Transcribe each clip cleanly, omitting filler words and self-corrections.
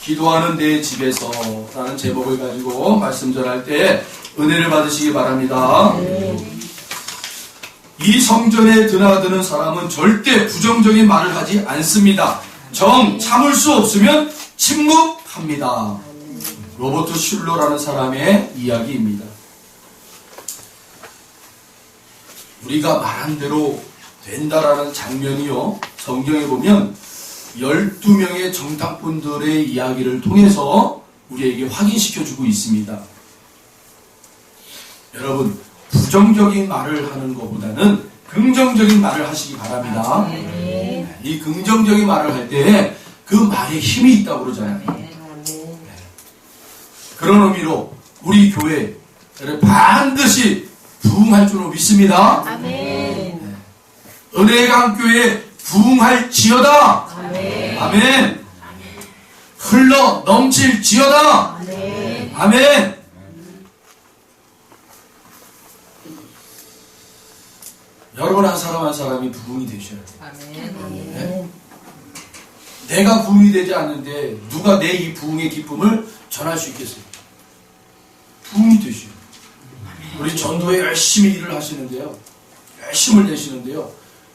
기도하는 내 집에서 라는 제목을 가지고 말씀 전할 때 은혜를 받으시기 바랍니다. 이 성전에 드나드는 사람은 절대 부정적인 말을 하지 않습니다. 참을 수 없으면 침묵합니다. 로버트 슐러라는 사람의 이야기입니다. 우리가 말한 대로 된다라는 장면이요, 성경에 보면 12명의 정탐꾼들의 이야기를 통해서 우리에게 확인시켜주고 있습니다. 여러분, 부정적인 말을 하는 것보다는 긍정적인 말을 하시기 바랍니다. 이 긍정적인 말을 할 때 그 말에 힘이 있다고 그러잖아요. 그런 의미로 우리 교회를 반드시 부흥할 줄로 믿습니다. 은혜의 강교회 부흥할지어다. 아멘. 흘러 넘칠지어다. 아멘. 여러분 한 사람 한 사람이 부흥이 되셔야 돼요. 네? 내가 부흥이 되지 않는데 누가 내 이 부흥의 기쁨을 전할 수 있겠어요? 부흥이 되셔야 돼요. 우리 전도에 열심히 일을 하시는데요, 열심을 내시는데요,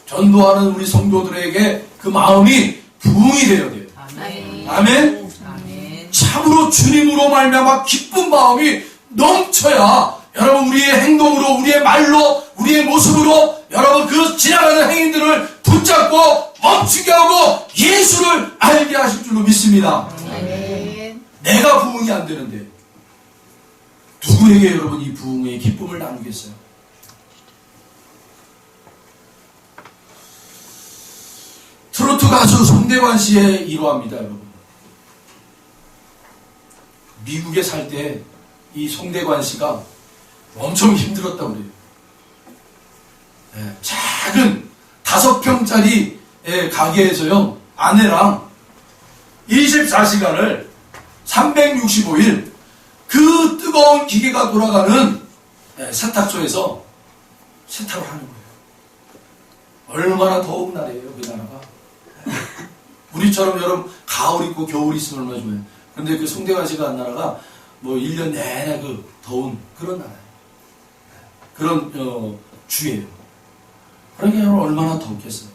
전도하는 우리 성도들에게 그 마음이 부흥이 되어야 돼요. 아멘. 참으로 주님으로 말미암아 기쁜 마음이 넘쳐야 여러분 우리의 행동으로, 우리의 말로, 우리의 모습으로 여러분 그 지나가는 행인들을 붙잡고 멈추게 하고 예수를 알게 하실 줄로 믿습니다. 내가 부흥이 안 되는데 누구에게 여러분 이 부흥의 기쁨을 나누겠어요? 트로트 가수 송대관 씨의 일화입니다, 여러분. 미국에 살 때 이 송대관 씨가 엄청 힘들었다고 그래요. 작은 5평짜리 가게에서요, 아내랑 24시간을 365일 그 뜨거운 기계가 돌아가는 세탁소에서 세탁을 하는 거예요. 얼마나 더운 날이에요, 그 나라가. 우리처럼 여러분 가을 있고 겨울 있으면 얼마나 좋아요. 그런데 그 송대관 씨가 한 나라가 뭐 1년 내내 그 더운 그런 나라예요. 그런 주예요. 그러니까 얼마나 덥겠어요.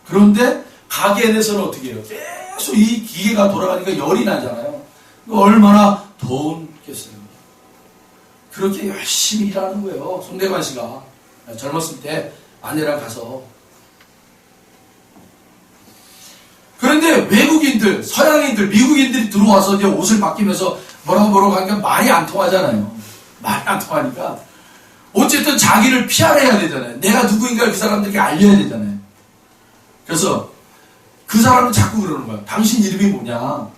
그런데 가게 안에서는 어떻게 해요? 계속 이 기계가 돌아가니까 열이 나잖아요. 얼마나 더웠겠어요. 그렇게 열심히 일하는 거예요, 송대관 씨가. 젊었을 때 아내랑 가서. 그런데 외국인들, 서양인들, 미국인들이 들어와서 이제 옷을 바뀌면서 뭐라고 하니까 말이 안 통하잖아요. 말이 안 통하니까 어쨌든 자기를 PR해야 되잖아요. 내가 누구인가 그 사람들에게 알려야 되잖아요. 그래서 그 사람은 자꾸 그러는 거야. 당신 이름이 뭐냐?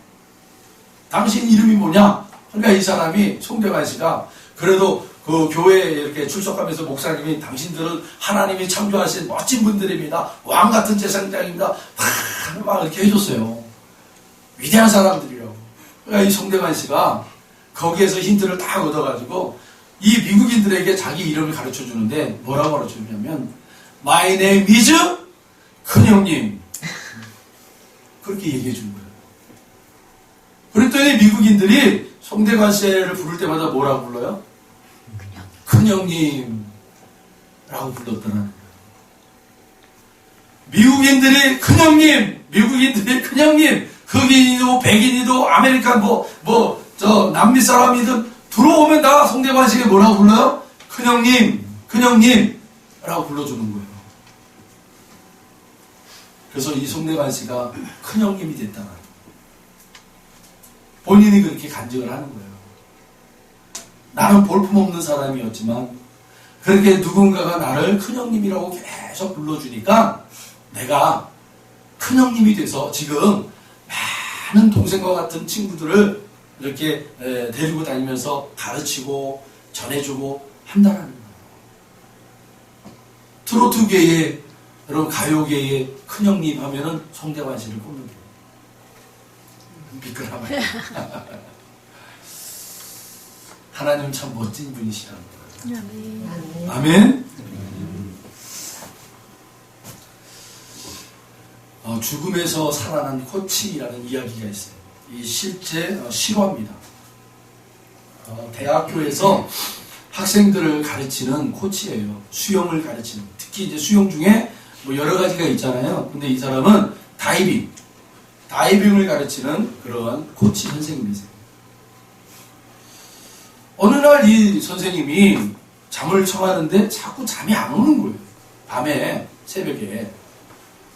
당신 이름이 뭐냐? 그러니까 이 사람이, 송대관 씨가, 그래도 그 교회에 이렇게 출석하면서 목사님이 당신들은 하나님이 창조하신 멋진 분들입니다. 왕 같은 제사장입니다. 막 이렇게 해줬어요. 위대한 사람들이라고. 그러니까 이 송대관 씨가 거기에서 힌트를 딱 얻어가지고 이 미국인들에게 자기 이름을 가르쳐 주는데 뭐라고 가르쳐 주냐면 My name is 큰형님. 그렇게 얘기해 준 거예요. 그랬더니 미국인들이 송대관 씨를 부를 때마다 뭐라고 불러요? 큰형님 라고 불렀더라는 거예요. 미국인들이 큰형님, 흑인이도 백인이도 아메리칸 남미 사람이든 들어오면 다 송대관 씨에게 뭐라고 불러요? 큰형님 라고 불러주는 거예요. 그래서 이 송대관 씨가 큰형님이 됐다는 거예요. 본인이 그렇게 간증을 하는 거예요. 나는 볼품없는 사람이었지만 그렇게 누군가가 나를 큰형님이라고 계속 불러주니까 내가 큰형님이 돼서 지금 많은 동생과 같은 친구들을 이렇게 데리고 다니면서 가르치고 전해주고 한다는 거예요. 트로트계에, 여러분 가요계에 큰형님 하면은 송대관 씨를 꼽는 거예요. 미끄러워요. 하나님 참 멋진 분이시라는 거예요. 아멘. 죽음에서 살아난 코치라는 이야기가 있어요. 이 실제 실화입니다. 대학교에서 학생들을 가르치는 코치예요. 수영을 가르치는. 특히 이제 수영 중에 뭐 여러 가지가 있잖아요. 근데 이 사람은 다이빙을 가르치는 그러한 코치 선생님이세요. 어느 날 이 선생님이 잠을 청하는데 자꾸 잠이 안 오는 거예요. 밤에, 새벽에.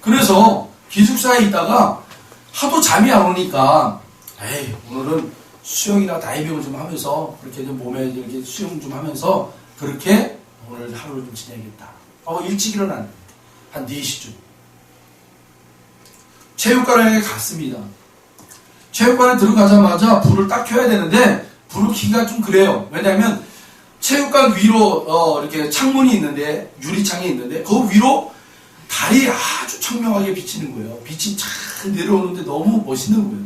그래서 기숙사에 있다가 하도 잠이 안 오니까, 에이, 오늘은 수영이나 다이빙을 좀 하면서, 그렇게 좀 몸에 이렇게 수영 좀 하면서, 그렇게 오늘 하루를 좀 지내야겠다. 일찍 일어난, 한 4시쯤. 체육관에 갔습니다. 체육관에 들어가자마자 불을 딱 켜야 되는데, 불을 켜기가 좀 그래요. 왜냐면, 체육관 위로, 이렇게 창문이 있는데, 유리창이 있는데, 그 위로 달이 아주 청명하게 비치는 거예요. 빛이 쫙 내려오는데 너무 멋있는 거예요.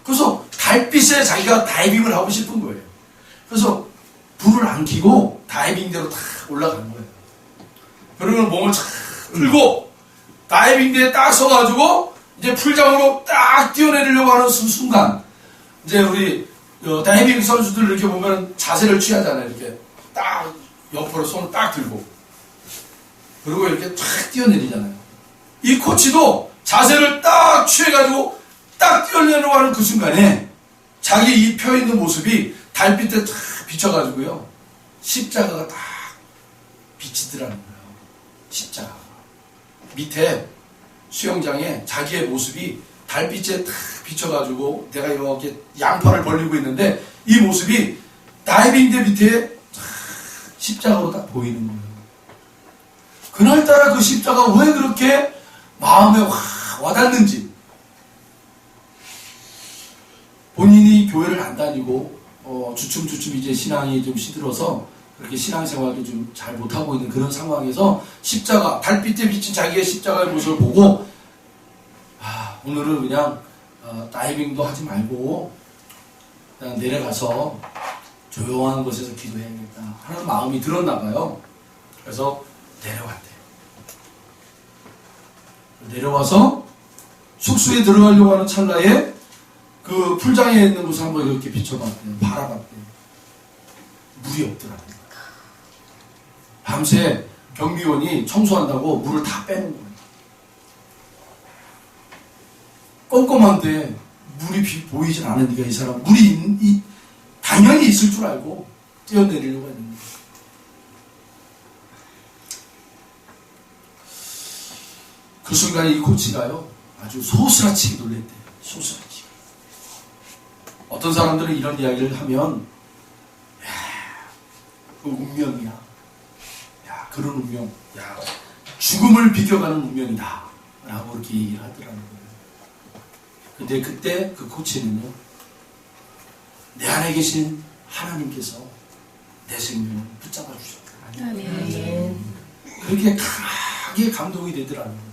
그래서 달빛에 자기가 다이빙을 하고 싶은 거예요. 그래서 불을 안 켜고 다이빙대로 탁 올라간 거예요. 그러면 몸을 쫙 풀고 다이빙대에 딱 서가지고 이제 풀장으로 딱 뛰어내리려고 하는 순간 이제 우리 다이빙 선수들 이렇게 보면 자세를 취하잖아요. 이렇게 딱 옆으로 손을 딱 들고 그리고 이렇게 쫙 뛰어내리잖아요. 이 코치도 자세를 딱 취해가지고 딱 뛰어내려고 하는 그 순간에 자기 이 펴있는 모습이 달빛에 쫙 비춰가지고요. 십자가가 딱 비치더라는 거예요. 십자가. 밑에 수영장에 자기의 모습이 달빛에 탁 비춰가지고 내가 이렇게 양팔을 벌리고 있는데 이 모습이 다이빙대 밑에 십자가로 딱 보이는 거예요. 그날따라 그 십자가 왜 그렇게 마음에 확 와닿는지 본인이 교회를 안 다니고 주춤주춤 이제 신앙이 좀 시들어서 그렇게 신앙생활도 좀 잘 못하고 있는 그런 상황에서 십자가, 달빛에 비친 자기의 십자가의 모습을 보고 오늘은 그냥 다이빙도 하지 말고 그냥 내려가서 조용한 곳에서 기도해야겠다 하는 마음이 들었나 봐요. 그래서 내려왔대요. 내려와서 숙소에 들어가려고 하는 찰나에 그 풀장에 있는 곳을 한번 이렇게 비춰봤대요. 바라봤대요. 물이 없더라고요. 밤새 경비원이 청소한다고 물을 다 빼는 거예요. 꼼꼼한데 물이 보이진 않으니까 이 사람 물이 당연히 있을 줄 알고 뛰어내리려고 했는데 그 순간에 이 코치가요 아주 소스라치게 놀랬대요. 소스라치게. 어떤 사람들은 이런 이야기를 하면 그 운명이야. 야, 그런 운명. 야, 죽음을 비껴가는 운명이다. 라고 그렇게 얘기를 하더라는 거예요. 근데 그때 그 코치는요, 내 안에 계신 하나님께서 내 생명을 붙잡아 주셨다. 아멘. 그렇게 강하게 감동이 되더라는 거예요.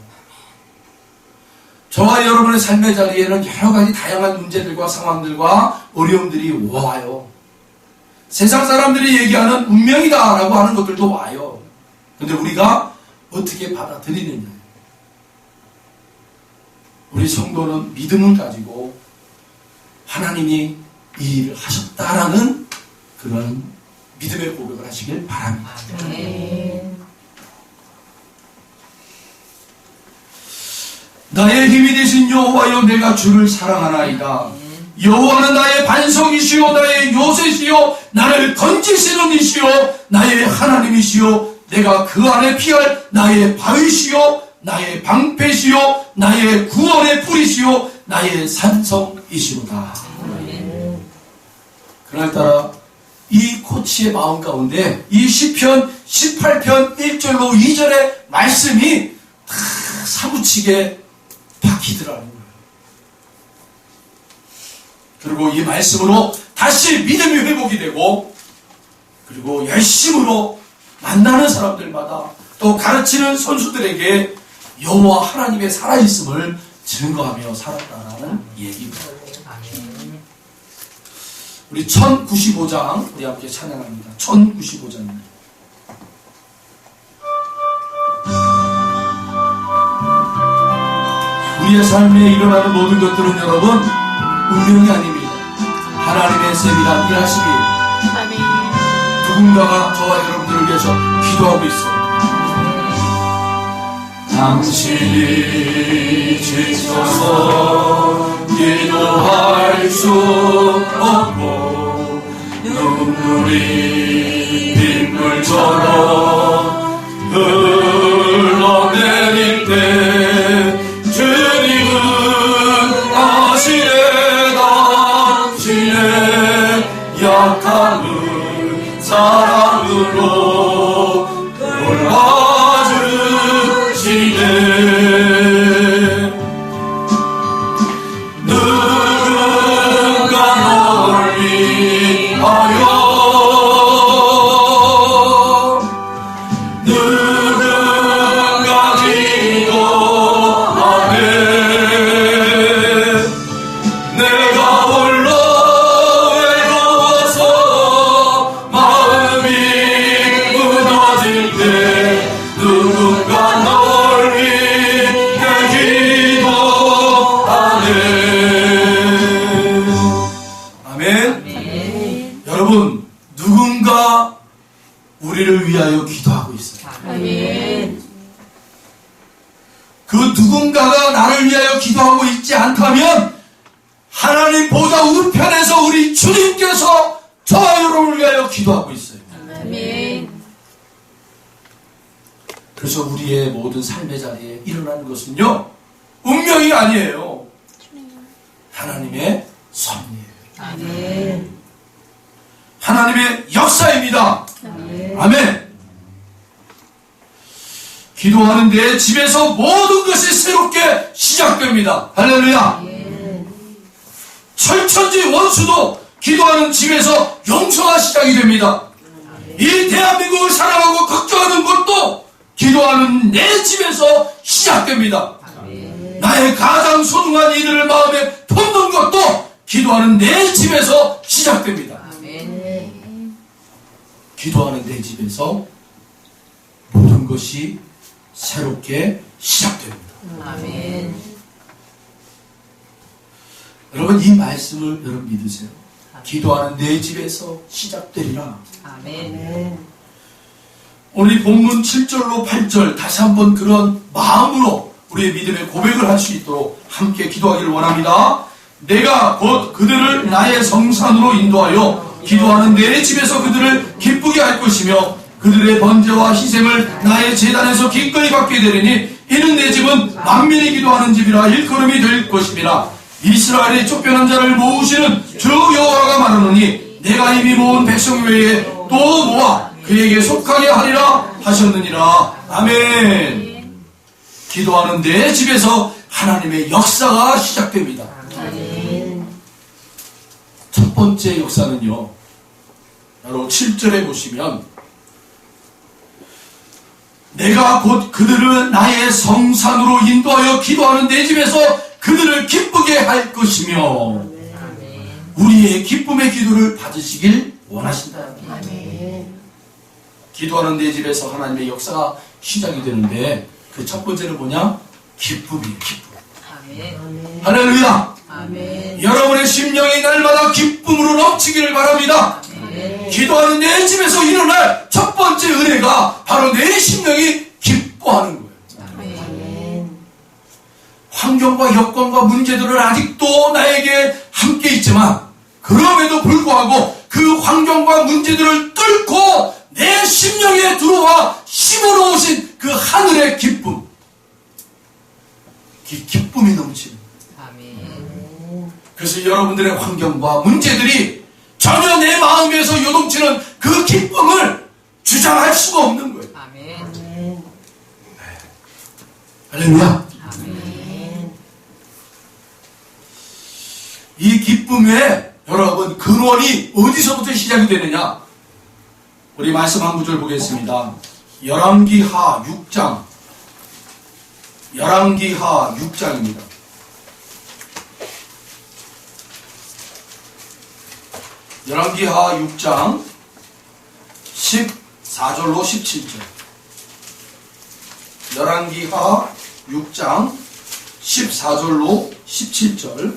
저와 여러분의 삶의 자리에는 여러 가지 다양한 문제들과 상황들과 어려움들이 와요. 세상 사람들이 얘기하는 운명이다 라고 하는 것들도 와요. 근데 우리가 어떻게 받아들이느냐. 우리 성도는 믿음을 가지고 하나님이 이 일을 하셨다라는 그런 믿음의 고백을 하시길 바랍니다. 나의 힘이 되신 여호와여 내가 주를 사랑하나이다. 여호와는 나의 반석이시요 나의 요새시요 나를 건지시는 이시요 나의 하나님이시요 내가 그 안에 피할 나의 바위시요 나의 방패시요 나의 구원의 뿌리시요 나의 산성이시로다. 그날따라 이 코치의 마음 가운데 이 시편 18편 1절로 2절의 말씀이 다 사무치게 박히더라는 거예요. 그리고 이 말씀으로 다시 믿음이 회복이 되고 그리고 열심으로 만나는 사람들마다 또 가르치는 선수들에게 여호와 하나님의 살아있음을 증거하며 살았다라는 얘기입니다. 우리 1095장 우리 함께 찬양합니다. 1095장입니다. 우리의 삶에 일어나는 모든 것들은 여러분 운명이 아닙니다. 하나님의 셈이란 일하심이 아멘. 누군가가 저와 여러분들을 위해서 기도하고 있어요. 당신이 지쳐서 기도할 수 없고 눈물이 빗물처럼 흘러내릴 때 주님은 아시네 당신의 약함을 사랑으로 돌봐주시네. 누군가 널 위하여 누군가 기도하네. 내가 홀로 외로워서 마음이 무너질 때 누군가 널 위해 기도하네. 아멘. 여러분, 누군가 우리를 위하여 기도하고 있어요. 아멘. 그 누군가가 나를 위하여 기도하고 있지 않다면 하나님 보다 우편에서 우리 주님께서 저와 여러분을 위하여 기도하고 있어요. 아멘. 그래서 우리의 모든 삶의 자리에 일어나는 것은요, 운명이 아니에요. 하나님의 섭리예요. 아멘. 하나님의 역사입니다. 아멘. 아멘. 기도하는 내 집에서 모든 것이 새롭게 시작됩니다. 할렐루야. 철천지 원수도 기도하는 집에서 용서가 시작이 됩니다. 이 대한민국을 사랑하고 걱정하는 것도 기도하는 내 집에서 시작됩니다. 나의 가장 소중한 이들을 마음에 품는 것도 기도하는 내 집에서 시작됩니다. 기도하는 내 집에서 모든 것이 새롭게 시작됩니다. 아멘. 여러분, 이 말씀을 여러분 믿으세요. 기도하는 내 집에서 시작되리라. 아멘. 오늘 이 본문 7절로 8절 다시 한번 그런 마음으로 우리의 믿음의 고백을 할 수 있도록 함께 기도하기를 원합니다. 내가 곧 그들을 나의 성산으로 인도하여 기도하는 내 집에서 그들을 기쁘게 할 것이며 그들의 번제와 희생을 나의 제단에서 기꺼이 받게 되리니 이는 내 집은 만민이 기도하는 집이라 일컬음이 될 것임이라. 이스라엘의 쫓겨난 자를 모으시는 주 여호와가 말하노니 내가 이미 모은 백성 외에 또 모아 그에게 속하게 하리라 하셨느니라. 아멘. 기도하는 내 집에서 하나님의 역사가 시작됩니다. 첫 번째 역사는요, 바로 7절에 보시면 내가 곧 그들을 나의 성산으로 인도하여 기도하는 내 집에서 그들을 기쁘게 할 것이며 우리의 기쁨의 기도를 받으시길 원하신다. 기도하는 내 집에서 하나님의 역사가 시작이 되는데 그 첫 번째는 뭐냐? 기쁨이에요. 기쁨. 할렐루야. 아멘. 여러분의 심령이 날마다 기쁨으로 넘치기를 바랍니다. 기도하는 내 집에서 일어날 첫 번째 은혜가 바로 내 심령이 기뻐하는 거예요. 환경과 여건과 문제들은 아직도 나에게 함께 있지만 그럼에도 불구하고 그 환경과 문제들을 뚫고 내 심령에 들어와 심어놓으신 그 하늘의 기쁨, 기쁨이 넘치는. 그래서 여러분들의 환경과 문제들이 전혀 내 마음에서 요동치는 그 기쁨을 주장할 수가 없는 거예요. 아멘. 할렐루야. 아멘. 이 기쁨의 여러분 근원이 어디서부터 시작이 되느냐? 우리 말씀 한 구절 보겠습니다. 열왕기하 6장. 열왕기하 6장입니다. 열왕기하 6장 14절로 17절. 열왕기하 6장 14절로 17절.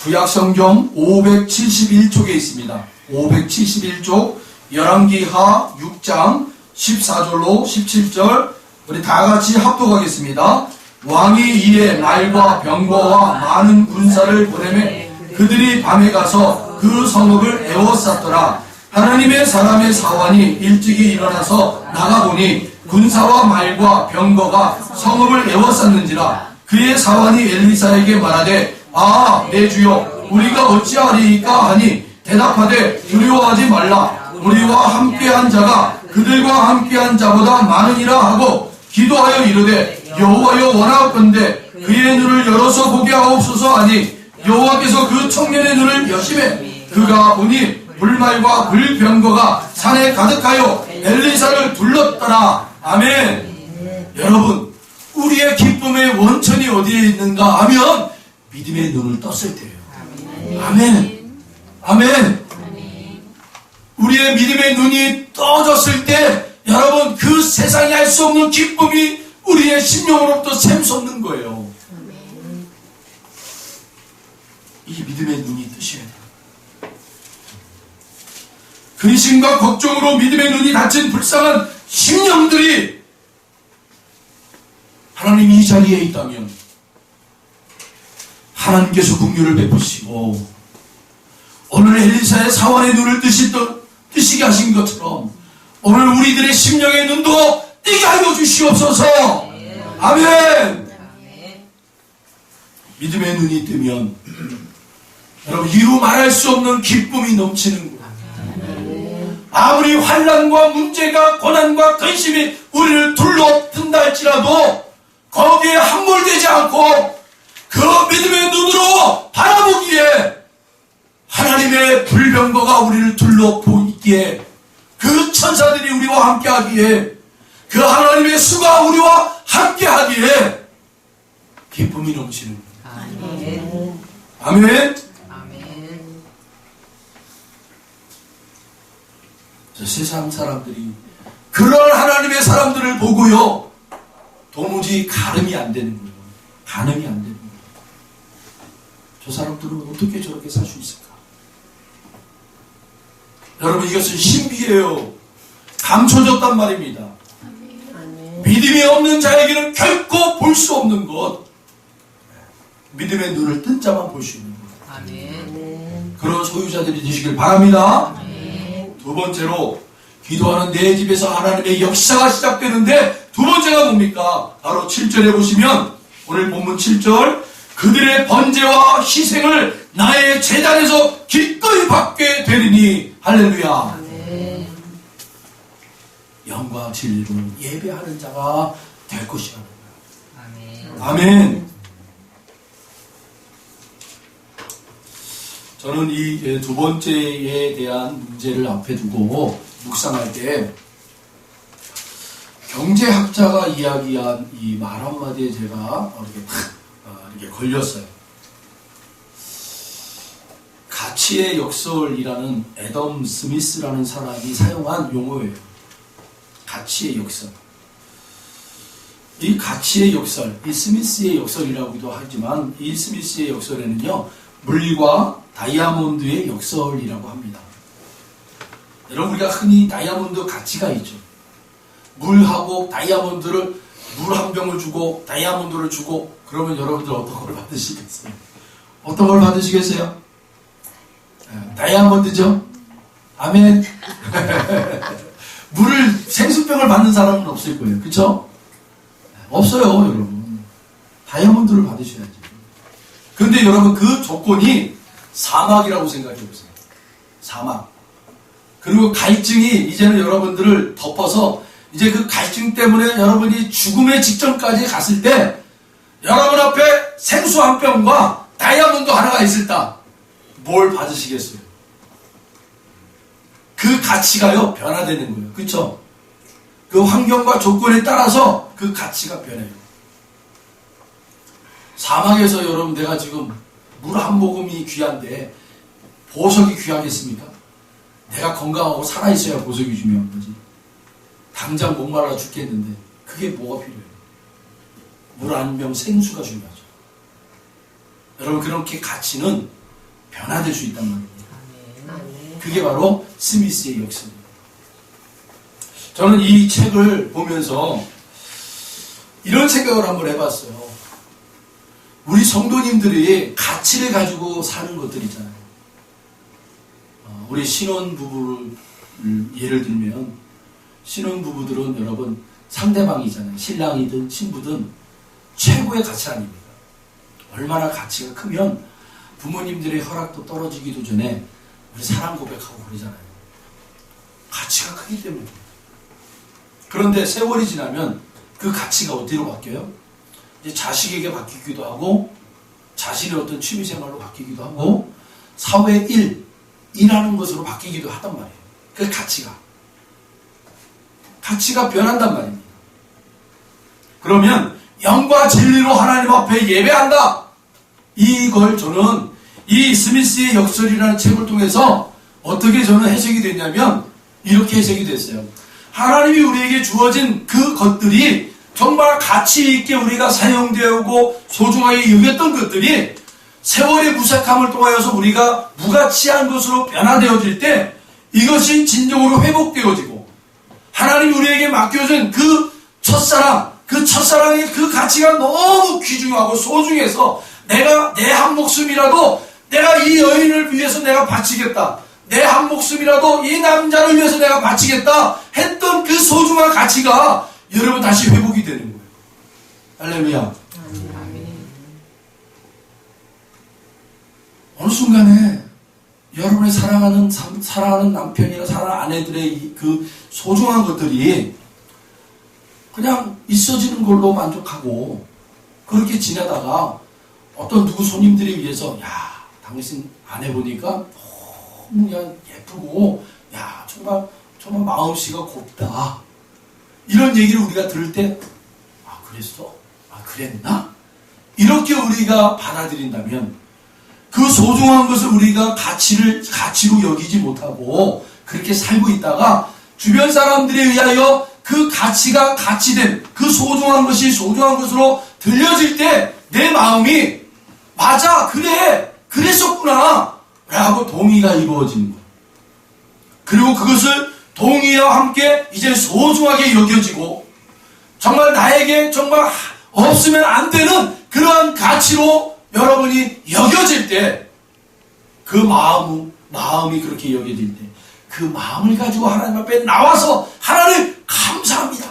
구약성경 571쪽에 있습니다. 571쪽 열왕기하 6장 14절로 17절 우리 다같이 합독하겠습니다. 왕이 이에 말과 병거와 많은 군사를 보내매 그들이 밤에 가서 그 성읍을 에워쌌더라. 하나님의 사람의 사환이 일찍이 일어나서 나가보니 군사와 말과 병거가 성읍을 에워쌌는지라. 그의 사환이 엘리사에게 말하되 아, 내 주여, 우리가 어찌하리이까 하니 대답하되 두려워하지 말라. 우리와 함께한 자가 그들과 함께한 자보다 많으니라 하고 기도하여 이르되 여호와여 원하건대 그의 눈을 열어서 보게 하옵소서 하니 여호와께서 그 청년의 눈을 여심해 그가 보니 불말과 불병거가 산에 가득하여 엘리사를 둘렀더라. 아멘. 여러분, 우리의 기쁨의 원천이 어디에 있는가 하면 믿음의 눈을 떴을 때예요. 아멘. 아멘. 우리의 믿음의 눈이 떠졌을 때 여러분 그 세상에 알 수 없는 기쁨이 우리의 심령으로부터 샘솟는 거예요. 이 믿음의 눈이 뜨셔야 돼요. 근심과 걱정으로 믿음의 눈이 닫힌 불쌍한 심령들이 하나님 이 자리에 있다면 하나님께서 긍휼을 베푸시고 오늘 엘리사의 사환의 눈을 뜨시게 하신 것처럼 오늘 우리들의 심령의 눈도 뜨게 하여 주시옵소서. 아멘. 믿음의 눈이 뜨면 여러분 이루 말할 수 없는 기쁨이 넘치는 거예요. 아무리 환난과 문제가 고난과 근심이 우리를 둘러든다 할지라도 거기에 함몰되지 않고 그 믿음의 눈으로 바라보기에 하나님의 불병거가 우리를 둘러보기에 그 천사들이 우리와 함께하기에 그 하나님의 수가 우리와 함께하기에 기쁨이 넘치는 거예요. 아멘. 저 세상 사람들이 그런 하나님의 사람들을 보고요 도무지 가늠이 안 되는 거예요. 가늠이 안 되는 거예요. 저 사람들은 어떻게 저렇게 살 수 있을까? 여러분 이것은 신비예요. 감춰졌단 말입니다. 믿음이 없는 자에게는 결코 볼 수 없는 것. 믿음의 눈을 뜬 자만 볼 수 있는 것. 아멘. 그런 소유자들이 되시길 바랍니다. 아멘. 두 번째로 기도하는 내 집에서 하나님의 역사가 시작되는데 두 번째가 뭡니까? 바로 7절에 보시면 오늘 본문 7절 그들의 번제와 희생을 나의 제단에서 기꺼이 받게 되리니 할렐루야. 아멘. 영과 진리로 예배하는 자가 될 것이라. 아멘. 아멘. 저는 이 두 번째에 대한 문제를 앞에 두고 묵상할 때 경제학자가 이야기한 이 말 한마디에 제가 이렇게 걸렸어요. 가치의 역설이라는 애덤 스미스라는 사람이 사용한 용어예요. 가치의 역설. 이 가치의 역설, 이 스미스의 역설이라고도 하지만 이 스미스의 역설에는요 물과 다이아몬드의 역설이라고 합니다. 여러분 우리가 흔히 다이아몬드 가치가 있죠. 물하고 다이아몬드를 물 한 병을 주고 다이아몬드를 주고 그러면 여러분들 어떤 걸 받으시겠어요? 어떤 걸 받으시겠어요? 다이아몬드죠? 아멘. 물을 생수병을 받는 사람은 없을 거예요. 그쵸? 없어요 여러분. 다이아몬드를 받으셔야지. 그런데 여러분 그 조건이 사막이라고 생각해 보세요. 사막. 그리고 갈증이 이제는 여러분들을 덮어서 이제 그 갈증 때문에 여러분이 죽음의 직전까지 갔을 때 여러분 앞에 생수 한 병과 다이아몬드 하나가 있을 때 뭘 받으시겠어요? 그 가치가요 변화되는 거예요. 그쵸? 그 환경과 조건에 따라서 그 가치가 변해요. 사막에서 여러분 내가 지금 물 한 모금이 귀한데 보석이 귀하겠습니까? 내가 건강하고 살아있어야 보석이 중요한 거지. 당장 목말라 죽겠는데 그게 뭐가 필요해요? 물 한 병 생수가 중요하죠. 여러분 그렇게 가치는 변화될 수 있단 말입니다. 아멘. 그게 바로 스미스의 역사입니다. 저는 이 책을 보면서 이런 생각을 한번 해봤어요. 우리 성도님들이 가치를 가지고 사는 것들 있잖아요. 우리 신혼부부를 예를 들면 신혼부부들은 여러분 상대방이잖아요. 신랑이든 신부든 최고의 가치 아닙니까? 얼마나 가치가 크면 부모님들의 허락도 떨어지기도 전에 우리 사랑 고백하고 그러잖아요. 가치가 크기 때문에. 그런데 세월이 지나면 그 가치가 어디로 바뀌어요? 이제 자식에게 바뀌기도 하고 자신의 어떤 취미생활로 바뀌기도 하고 사회 일하는 것으로 바뀌기도 하단 말이에요. 그 가치가 변한단 말입니다. 그러면 영과 진리로 하나님 앞에 예배한다. 이걸 저는 이 스미스의 역설이라는 책을 통해서 어떻게 저는 해석이 됐냐면 이렇게 해석이 됐어요. 하나님이 우리에게 주어진 그 것들이 정말 가치 있게 우리가 사용되고 소중하게 여겼던 것들이 세월의 무색함을 통하여서 우리가 무가치한 것으로 변화되어질 때 이것이 진정으로 회복되어지고 하나님이 우리에게 맡겨준 그 첫사랑의 그 가치가 너무 귀중하고 소중해서 내가 내 한 목숨이라도 내가 이 여인을 위해서 내가 바치겠다. 내 한 목숨이라도 이 남자를 위해서 내가 바치겠다 했던 그 소중한 가치가 여러분 다시 회복이 되는 거예요. 할렐루야. 어느 순간에 여러분의 사랑하는 남편이나 사랑하는 아내들의 그 소중한 것들이 그냥 있어지는 걸로 만족하고 그렇게 지내다가 어떤 누구 손님들에 의해서 야 당신 아내 보니까 너무 그냥 예쁘고 야 정말 마음씨가 곱다 이런 얘기를 우리가 들을 때 아 그랬어? 아 그랬나? 이렇게 우리가 받아들인다면 그 소중한 것을 우리가 가치로 여기지 못하고 그렇게 살고 있다가 주변 사람들에 의하여 그 가치가 가치된 그 소중한 것이 소중한 것으로 들려질 때 내 마음이 맞아 그래 그랬었구나 라고 동의가 이루어지는 거예요. 그리고 그것을 동의와 함께 이제 소중하게 여겨지고 정말 나에게 정말 없으면 안 되는 그러한 가치로 여러분이 여겨질 때 그 마음이 그렇게 여겨질 때 그 마음을 가지고 하나님 앞에 나와서 하나님 감사합니다.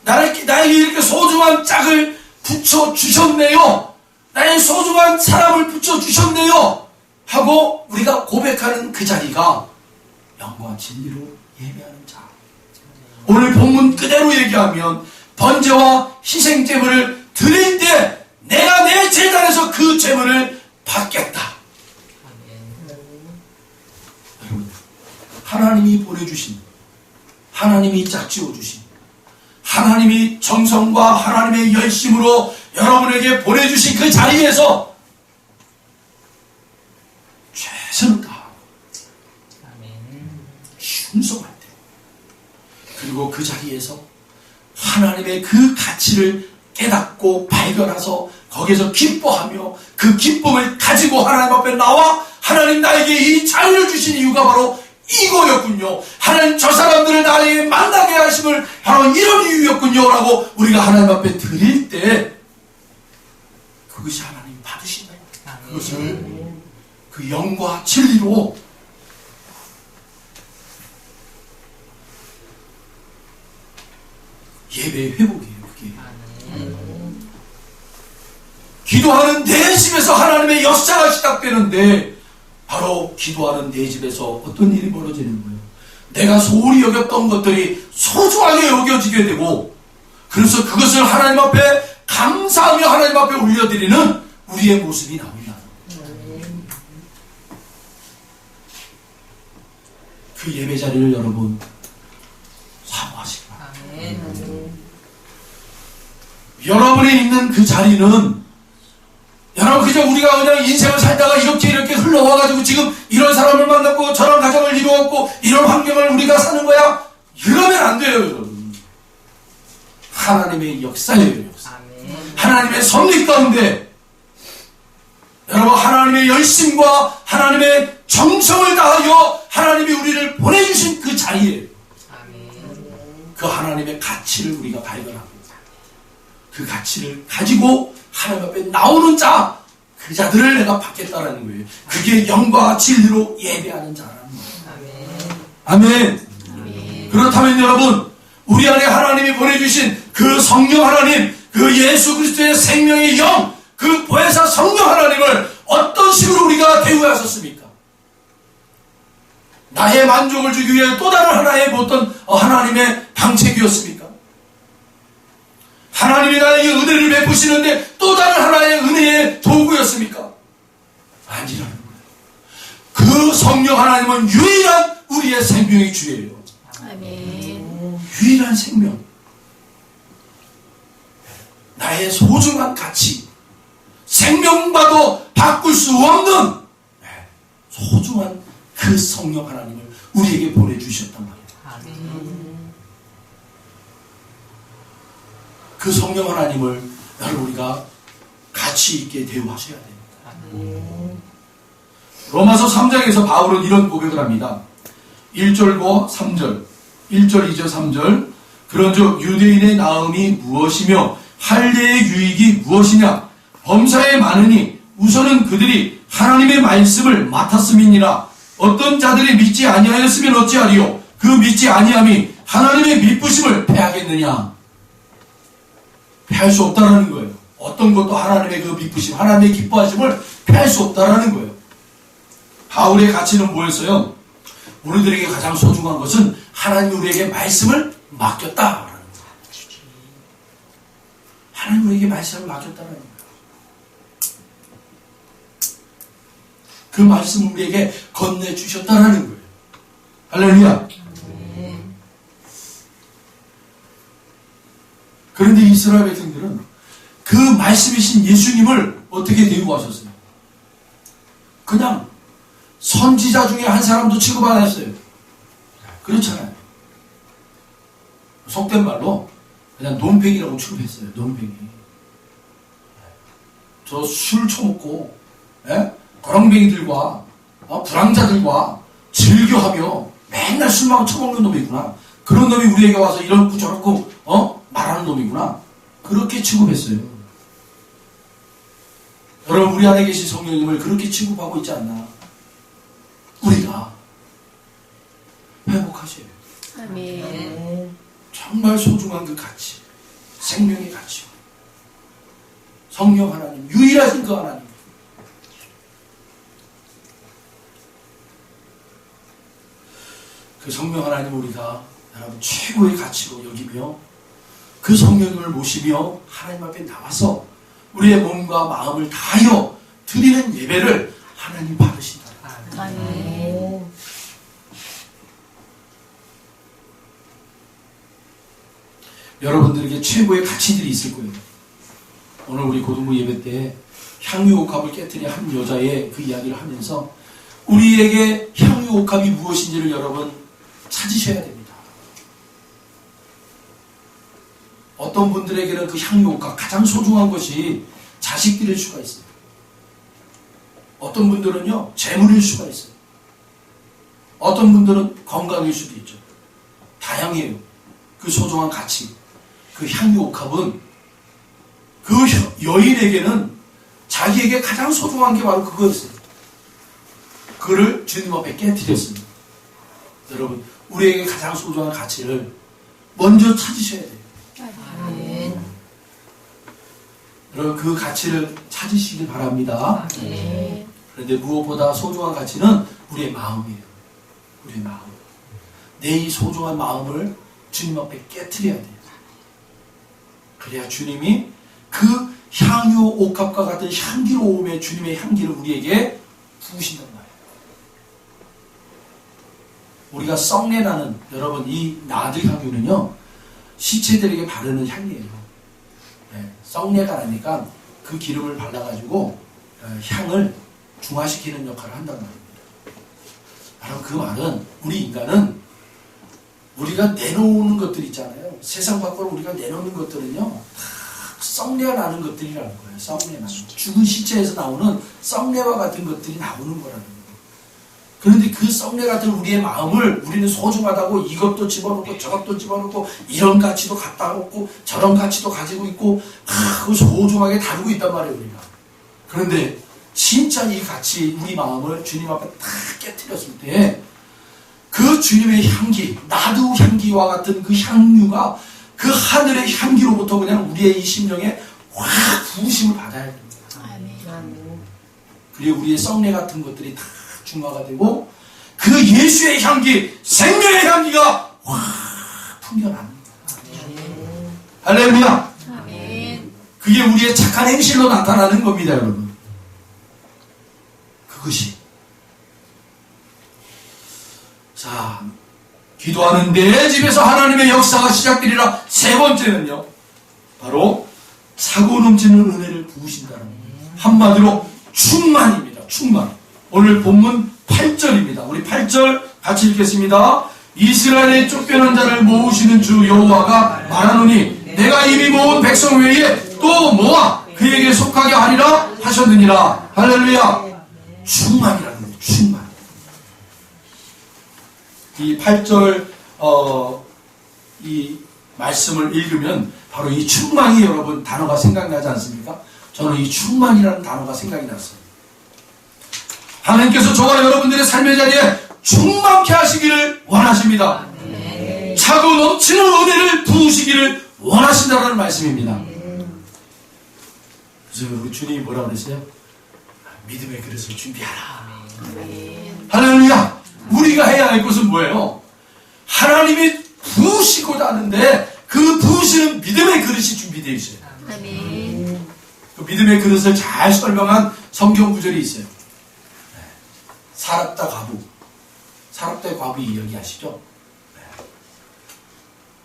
나에게 이렇게 소중한 짝을 붙여주셨네요. 나의 소중한 사람을 붙여주셨네요. 하고 우리가 고백하는 그 자리가 영과 진리로 예배하는 자. 오늘 본문 그대로 얘기하면 번제와 희생제물을 드릴 때 내가 내 제단에서 그 제물을 받겠다. 여러분, 하나님이 보내주신, 하나님이 짝지어주신, 하나님이 정성과 하나님의 열심으로 여러분에게 보내주신 그 자리에서 최선을 다하고 순종할 때 그리고 그 자리에서 하나님의 그 가치를 깨닫고 발견해서 거기에서 기뻐하며 그 기쁨을 가지고 하나님 앞에 나와 하나님 나에게 이 자유를 주신 이유가 바로 이거였군요. 하나님 저 사람들을 나에게 만나게 하심을 바로 이런 이유였군요 라고 우리가 하나님 앞에 드릴 때 그것이 하나님 받으신다. 그것을 그 영과 진리로 예배의 회복이에요. 그게 기도하는 내 집에서 하나님의 역사가 시작되는데 바로 기도하는 내 집에서 어떤 일이 벌어지는 거예요. 내가 소홀히 여겼던 것들이 소중하게 여겨지게 되고 그래서 그것을 하나님 앞에 감사하며 하나님 앞에 올려드리는 우리의 모습이 나옵니다. 그 예배 자리를 여러분 사모하시기 바랍니다. 여러분이 있는 그 자리는 여러분 그저 우리가 그냥 인생을 살다가 이렇게 흘러와가지고 지금 이런 사람을 만났고 저런 가정을 이루었고 이런 환경을 우리가 사는 거야? 이러면 안 돼요. 여러분. 하나님의 역사예요. 역사. 하나님의 섭리 가운데 여러분 하나님 하나님의 열심과 하나님의 정성을 다하여 하나님이 우리를 보내주신 그 자리에 그 하나님의 가치를 우리가 발견합니다. 그 가치를 가지고 하나님 앞에 나오는 자, 그 자들을 내가 받겠다라는 거예요. 그게 영과 진리로 예배하는 자라는 거예요. 아멘. 그렇다면 여러분, 우리 안에 하나님이 보내주신 그 성령 하나님, 그 예수 그리스도의 생명의 영, 그 보혜사 성령 하나님을 어떤 식으로 우리가 대우하셨습니까? 나의 만족을 주기 위해 또 다른 하나의 어떤 하나님의 방책이었습니까? 하나님이 나에게 은혜를 베푸시는데 또 다른 하나의 은혜의 도구였습니까? 아니라는 거예요. 그 성령 하나님은 유일한 우리의 생명의 주예요. 아멘. 유일한 생명. 나의 소중한 가치. 생명과도 바꿀 수 없는 소중한 그 성령 하나님을 우리에게 보내주셨단 말이에요. 그 성령 하나님을 여러분 우리가 가치 있게 대우하셔야 됩니다. 로마서 3장에서 바울은 이런 고백을 합니다. 1절과 3절, 1절, 2절, 3절. 그런즉 유대인의 나음이 무엇이며 할례의 유익이 무엇이냐? 범사에 많으니 우선은 그들이 하나님의 말씀을 맡았음이니라. 어떤 자들이 믿지 아니하였으면 어찌하리요? 그 믿지 아니함이 하나님의 미쁘심을 패하겠느냐? 패할 수 없다라는 거예요. 어떤 것도 하나님의 그 미쁘심, 하나님의 기뻐하심을 패할 수 없다라는 거예요. 바울의 가치는 뭐였어요? 우리들에게 가장 소중한 것은 하나님이 우리에게 말씀을 맡겼다라는 거예요. 하나님 우리에게 말씀을 맡겼다라는 거예요. 그 말씀을 우리에게 건네주셨다라는 거예요. 할렐루야. 그런데 이스라엘 백성들은 그 말씀이신 예수님을 어떻게 대우하셨어요? 그냥 선지자 중에 한 사람도 취급 안 했어요. 그렇잖아요. 속된 말로 그냥 논팽이라고 취급했어요. 논팽이. 저 술 처먹고 거렁뱅이들과 불황자들과 즐겨하며 맨날 술만 처먹는 놈이구나. 그런 놈이 우리에게 와서 이렇고 저렇고 말하는 놈이구나. 그렇게 취급했어요. 여러분 우리 안에 계신 성령님을 그렇게 취급하고 있지 않나? 우리가 회복하셔요. 아멘. 정말 소중한 그 가치, 생명의 가치. 성령 하나님, 유일하신 그 하나님. 그 성령 하나님 우리가 여러분 최고의 가치로 여기며 그 성령님을 모시며 하나님 앞에 나와서 우리의 몸과 마음을 다하여 드리는 예배를 하나님 받으신다. 아멘. 여러분들에게 최고의 가치들이 있을 거예요. 오늘 우리 고등부 예배 때 향유옥합을 깨뜨린 한 여자의 그 이야기를 하면서 우리에게 향유옥합이 무엇인지를 여러분 찾으셔야 됩니다. 어떤 분들에게는 그 향유옥합 가장 소중한 것이 자식들일 수가 있어요. 어떤 분들은요 재물일 수가 있어요. 어떤 분들은 건강일 수도 있죠. 다양해요. 그 소중한 가치. 그 향유옥합은 그 여인에게는 자기에게 가장 소중한 게 바로 그거였어요. 그를 주님 앞에 깨뜨렸습니다. 여러분 우리에게 가장 소중한 가치를 먼저 찾으셔야 돼요. 아멘. 여러분 그 가치를 찾으시길 바랍니다. 아멘. 그런데 무엇보다 소중한 가치는 우리의 마음이에요. 우리의 마음. 내 이 소중한 마음을 주님 앞에 깨트려야 돼요. 그래야 주님이 그 향유 옥합과 같은 향기로움의 주님의 향기를 우리에게 부으신단 말이에요. 우리가 썩내나는 여러분 이 나드 향유는요 시체들에게 바르는 향이에요. 썩내가 나니까 그 기름을 발라가지고 향을 중화시키는 역할을 한단 말입니다. 바로 그 말은 우리 인간은 우리가 내놓는 것들 있잖아요. 세상 밖으로 우리가 내놓는 것들은요 다 썩내가 나는 것들이라는 거예요. 썩내 나는. 죽은 시체에서 나오는 썩내와 같은 것들이 나오는 거라는 거예요. 그런데 그 썩내 같은 우리의 마음을 우리는 소중하다고 이것도 집어넣고 저것도 집어넣고 이런 가치도 갖다 놓고 저런 가치도 가지고 있고 그 소중하게 다루고 있단 말이에요, 우리가. 그런데 진짜 이 가치, 우리 마음을 주님 앞에 다 깨뜨렸을 때 그 주님의 향기, 나두 향기와 같은 그 향유가 그 하늘의 향기로부터 그냥 우리의 이 심령에 확 부으심을 받아야 됩니다. 아멘. 그리고 우리의 썩내 같은 것들이 다 중화가 되고 그 예수의 향기, 생명의 향기가 확 풍겨납니다. 할렐루야. 아멘. 그게 우리의 착한 행실로 나타나는 겁니다, 여러분. 그것이. 자, 기도하는 내 집에서 하나님의 역사가 시작되리라. 세 번째는요, 바로 차고 넘치는 은혜를 부으신다는 거예요. 한마디로 충만입니다. 충만. 오늘 본문 8절입니다. 우리 8절 같이 읽겠습니다. 이스라엘의 쫓겨난 자를 모으시는 주 여호와가 말하노니 내가 이미 모은 백성 외에 또 모아 그에게 속하게 하리라 하셨느니라. 할렐루야. 충만이라는 거예요. 충만. 이 8절 이 말씀을 읽으면 바로 이 충만이 여러분 단어가 생각나지 않습니까? 저는 이 충만이라는 단어가 생각이 났어요. 하나님께서 저와 여러분들의 삶의 자리에 충만케 하시기를 원하십니다. 차고 넘치는 은혜를 부으시기를 원하신다는 말씀입니다. 그래서 우리 주님이 뭐라고 그랬어요? 믿음의 그릇을 준비하라. 할렐루야. 우리가 해야 할 것은 뭐예요? 하나님이 부으시고자 하는데 그 부으시는 믿음의 그릇이 준비되어 있어요. 아멘. 그 믿음의 그릇을 잘 설명한 성경 구절이 있어요. 사랍다 과부. 사랍다의 과부 이야기하시죠?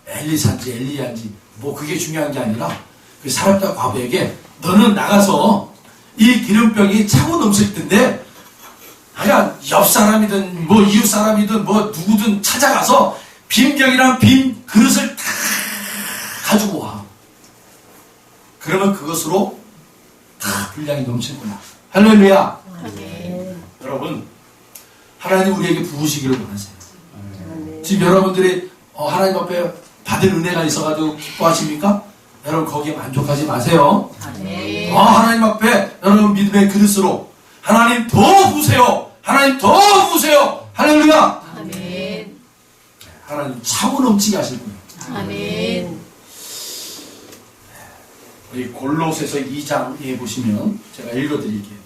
엘리사인지 엘리야인지 뭐 그게 중요한 게 아니라 그 사랍다 과부에게 너는 나가서 이 기름병이 차고 넘칠 텐데 그냥 옆 사람이든 뭐 이웃 사람이든 뭐 누구든 찾아가서 빈병이랑 빈 그릇을 다 가지고 와. 그러면 그것으로 다 분량이 넘칠 거야. 할렐루야. 아멘. 여러분, 하나님 우리에게 부으시기를 원하세요. 지금 여러분들이 하나님 앞에 받을 은혜가 있어가지고 기뻐하십니까? 여러분 거기에 만족하지 마세요. 아멘. 하나님 앞에 여러분 믿음의 그릇으로 하나님 더 부으세요. 하나님 더 부으세요. 할렐루야. 아멘. 하나님 차고 넘치게 하실 거예요. 아멘. 우리 골로새서 2장에 보시면 제가 읽어드릴게요.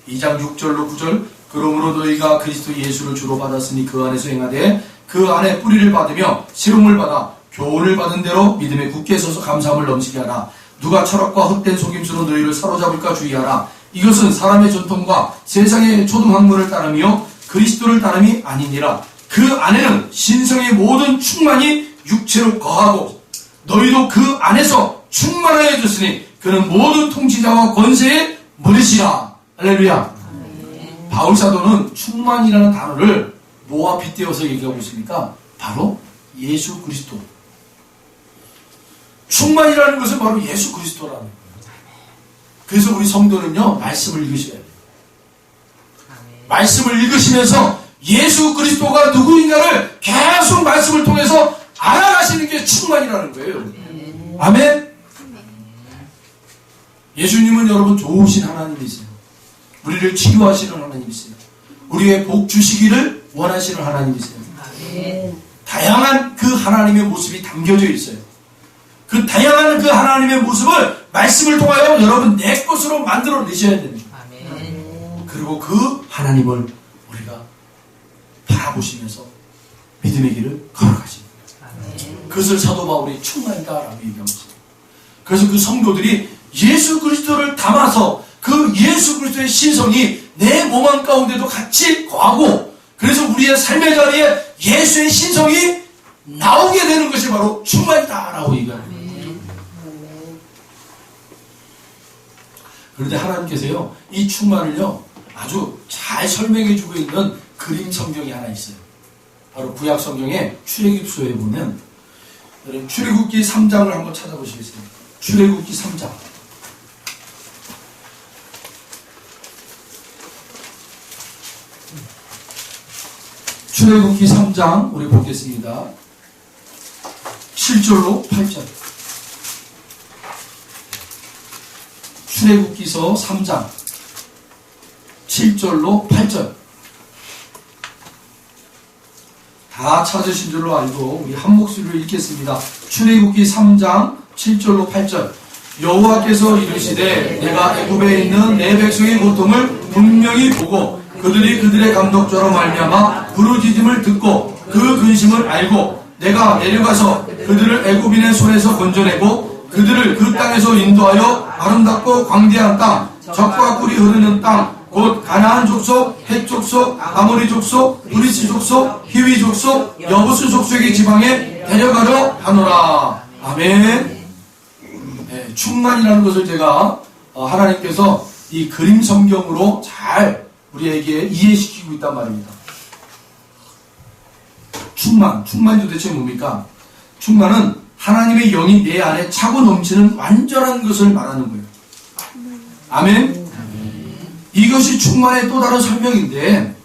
2장 6절로 9절. 그러므로 너희가 그리스도 예수를 주로 받았으니 그 안에서 행하되 그 안에 뿌리를 받으며 실험을 받아 교훈을 받은 대로 믿음에 굳게 서서 감사함을 넘치게 하라. 누가 철학과 헛된 속임수로 너희를 사로잡을까 주의하라. 이것은 사람의 전통과 세상의 초등학문을 따름이요 그리스도를 따름이 아니니라. 그 안에는 신성의 모든 충만이 육체로 거하고 너희도 그 안에서 충만하여졌으니 그는 모든 통치자와 권세의 머리시라. 할렐루야. 바울 사도는 충만이라는 단어를 뭐와 빗대어서 얘기하고 있습니까? 바로 예수 그리스도. 충만이라는 것은 바로 예수 그리스도라는 거예요. 그래서 우리 성도는요, 말씀을 읽으셔야 돼요. 말씀을 읽으시면서 예수 그리스도가 누구인가를 계속 말씀을 통해서 알아가시는 게 충만이라는 거예요. 아멘? 예수님은 여러분 좋으신 하나님이세요. 우리를 치유하시는 하나님이세요. 우리의 복 주시기를 원하시는 하나님이세요. 다양한 그 하나님의 모습이 담겨져 있어요. 그 다양한 그 하나님의 모습을 말씀을 통하여 여러분 내 것으로 만들어내셔야 됩니다. 그리고 그 하나님을 우리가 바라보시면서 믿음의 길을 걸어가십니다. 그것을 사도 바울이 충만이다라고 얘기하고 있습니다. 그래서 그 성도들이 예수 그리스도를 담아서 그 예수 그리스도의 신성이 내 몸 한가운데도 같이 거하고 그래서 우리의 삶의 자리에 예수의 신성이 나오게 되는 것이 바로 충만이다라고 얘기합니다. 그런데 하나님께서요 이 충만을요 아주 잘 설명해주고 있는 그림 성경이 하나 있어요. 바로 구약 성경의 출애굽기서에 보면 출애굽기 3장을 한번 찾아보시겠습니까? 출애굽기 3장. 출애굽기 3장 우리 보겠습니다. 7절로 8절. 출애굽기서 3장 7절로 8절. 다 찾으신 줄로 알고 우리 한 목소리로 읽겠습니다. 출애굽기 3장 7절로 8절. 여호와께서 이르시되 내가 애굽에 있는 내 백성의 고통을 분명히 보고 그들이 그들의 감독자로 말미암아 부르짖음을 듣고 그 근심을 알고 내가 내려가서 그들을 애굽인의 손에서 건져내고 그들을 그 땅에서 인도하여 아름답고 광대한 땅, 젖과 꿀이 흐르는 땅, 곧 가나안 족속, 헷 족속, 아모리 족속, 브리스 족속, 히위 족속, 여부스 족속의 지방에 데려가려 하노라. 아멘. 네, 충만이라는 것을 제가 하나님께서 이 그림 성경으로 잘 우리에게 이해시키고 있단 말입니다. 충만이 도대체 뭡니까? 충만은 하나님의 영이 내 안에 차고 넘치는 완전한 것을 말하는 거예요. 아멘? 이것이 충만의 또 다른 설명인데,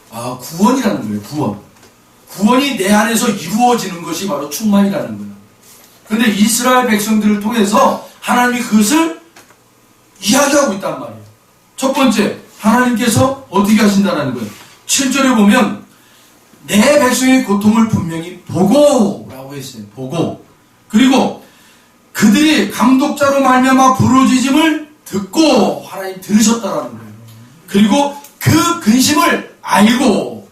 구원이라는 거예요, 구원. 구원이 내 안에서 이루어지는 것이 바로 충만이라는 거예요. 그런데 이스라엘 백성들을 통해서 하나님이 그것을 이야기하고 있단 말이에요. 첫 번째, 하나님께서 어떻게 하신다는 거예요. 7절에 보면 내 백성의 고통을 분명히 보고 라고 했어요. 보고. 그리고 그들이 감독자로 말미암아 부르짖음을 듣고 하나님 들으셨다라는 거예요. 그리고 그 근심을 알고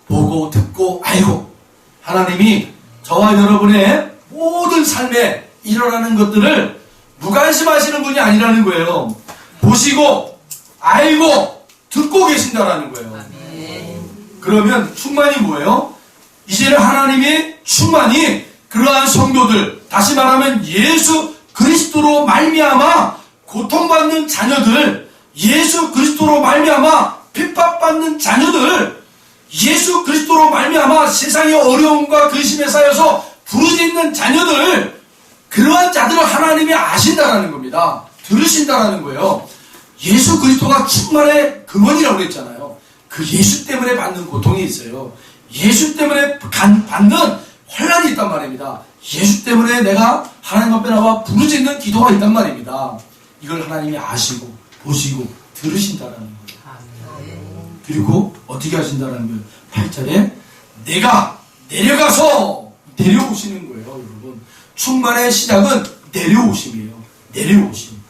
보고 듣고 알고 하나님이 저와 여러분의 모든 삶에 일어나는 것들을 무관심하시는 분이 아니라는 거예요. 보시고 알고 듣고 계신다라는 거예요. 그러면 충만이 뭐예요? 이제는 하나님의 충만이 그러한 성도들, 다시 말하면 예수 그리스도로 말미암아 고통받는 자녀들, 예수 그리스도로 말미암아 핍박받는 자녀들, 예수 그리스도로 말미암아 세상의 어려움과 근심에 쌓여서 부르짖는 자녀들, 그러한 자들을 하나님이 아신다라는 겁니다. 들으신다라는 거예요. 예수 그리스도가 충만의 근원이라고 그랬잖아요. 그 예수 때문에 받는 고통이 있어요. 예수 때문에 받는 환난이 있단 말입니다. 예수 때문에 내가 하나님 앞에 나와 부르짖는 기도가 있단 말입니다. 이걸 하나님이 아시고 보시고 들으신다라는 거예요. 그리고 어떻게 하신다라는 거예요. 8절에 내가 내려가서 내려오시는 거예요. 여러분, 충만의 시작은 내려오심이에요. 내려오심.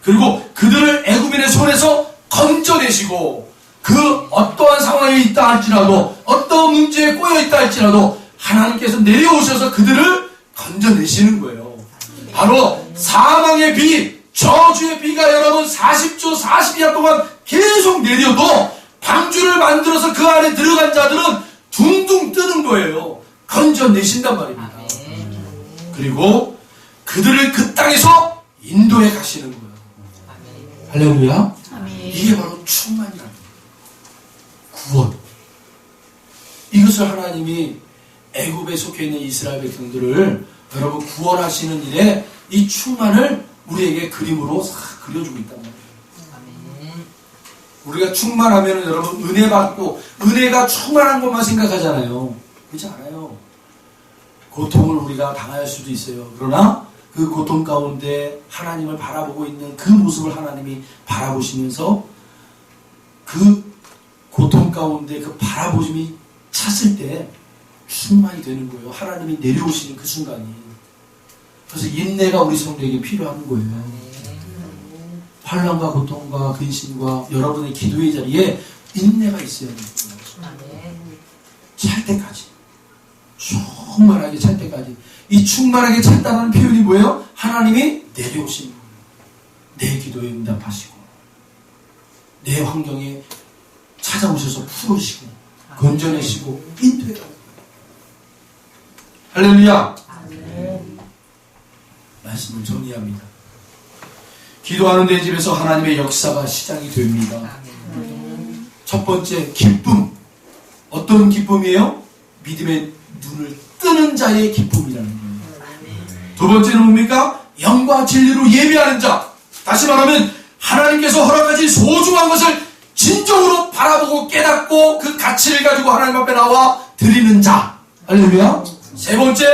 그리고 그들을 애굽인의 손에서 건져내시고 그 어떠한 상황에 있다 할지라도 어떠한 문제에 꼬여 있다 할지라도 하나님께서 내려오셔서 그들을 건져내시는 거예요. 바로 사망의 비, 저주의 비가 여러분 40주 40일 동안 계속 내려도 방주를 만들어서 그 안에 들어간 자들은 둥둥 뜨는 거예요. 건져내신단 말입니다. 그리고 그들을 그 땅에서 인도해 가시는 거예요. 할렐루야. 이게 바로 충만이라는 거예요. 구원. 이것을 하나님이 애굽에 속해 있는 이스라엘 백성들을 여러분 구원하시는 일에 이 충만을 우리에게 그림으로 싹 그려주고 있단 말이에요. 우리가 충만하면 여러분 은혜 받고 은혜가 충만한 것만 생각하잖아요. 그렇지 않아요. 고통을 우리가 당할 수도 있어요. 그러나 그 고통 가운데 하나님을 바라보고 있는 그 모습을 하나님이 바라보시면서 그 고통 가운데 그 바라보심이 찼을 때 충만이 되는 거예요. 하나님이 내려오시는 그 순간이. 그래서 인내가 우리 성도에게 필요한 거예요. 환난과 고통과 근심과 여러분의 기도의 자리에 인내가 있어야 돼요. 찰 때까지. 충만하게 찰 때까지. 이 충만하게 찼다는 표현이 뭐예요? 하나님이 내려오신 거예요. 내 기도에 응답하시고 내 환경에 찾아오셔서 풀어주시고 건져내시고 인도해가는 할렐루야. 말씀을 정리합니다. 기도하는 내 집에서 하나님의 역사가 시작이 됩니다. 첫 번째 기쁨. 어떤 기쁨이에요? 믿음의 눈을 뜨는 자의 기쁨이라는 거예요. 두 번째는 뭡니까? 영과 진리로 예배하는 자, 다시 말하면 하나님께서 허락하신 소중한 것을 진정으로 바라보고 깨닫고 그 가치를 가지고 하나님 앞에 나와 드리는 자. 할렐루야. 세 번째,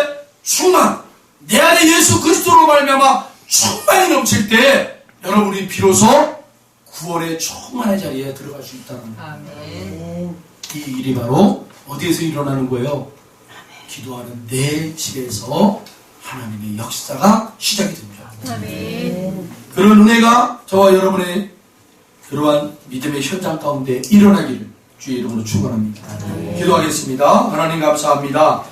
충만. 내 안에 예수 그리스도로 말미암아 충만이 넘칠 때 여러분이 비로소 구원의 충만의 자리에 들어갈 수 있다는 거예요. 아멘. 이 일이 바로 어디에서 일어나는 거예요? 기도하는 내 집에서 하나님의 역사가 시작이 됩니다. 아멘. 그런 은혜가 저와 여러분의 그러한 믿음의 현장 가운데 일어나기를 주의 이름으로 축원합니다. 기도하겠습니다. 하나님 감사합니다.